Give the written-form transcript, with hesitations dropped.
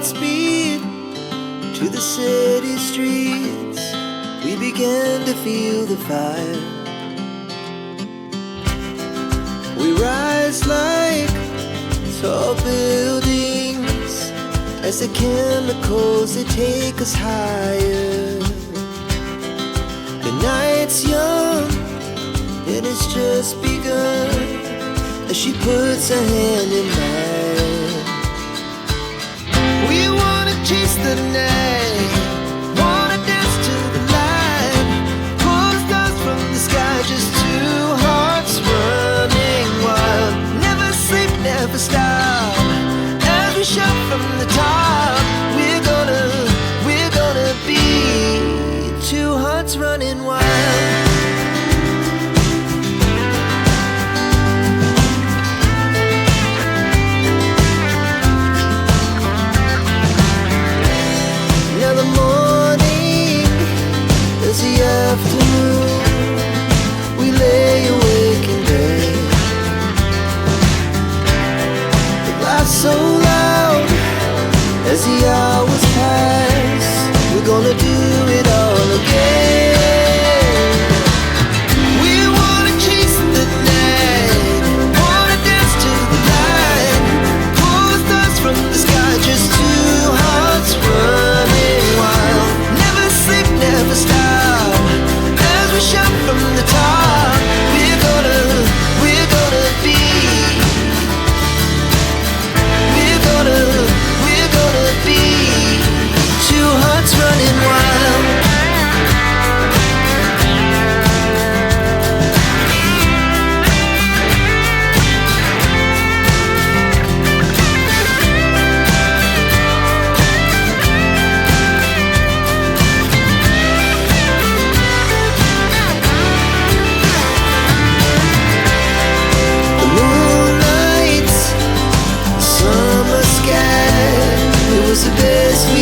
Godspeed to the city streets. We began to feel the fire. We rise like tall buildings as the chemicals, they take us higher. The night's young and it's just begun as she puts her hand in mine. We wanna chase the night, wanna dance to the light, pull the stars from the sky, just two hearts running wild. Never sleep, never stop, as we shout from the top. We're gonna be two hearts running wild. Now the morning is the afternoon. We lay awake in bed. The laughs so loud as the hours pass. We're gonna do it all again. We wanna chase the night, wanna dance to the light, pull the stars from the sky, just two hearts running wild. Never sleep, never stop, as we shout from the top. We're gonna be, we're gonna be two hearts running wild. The moonlight, summer sky, it was the best we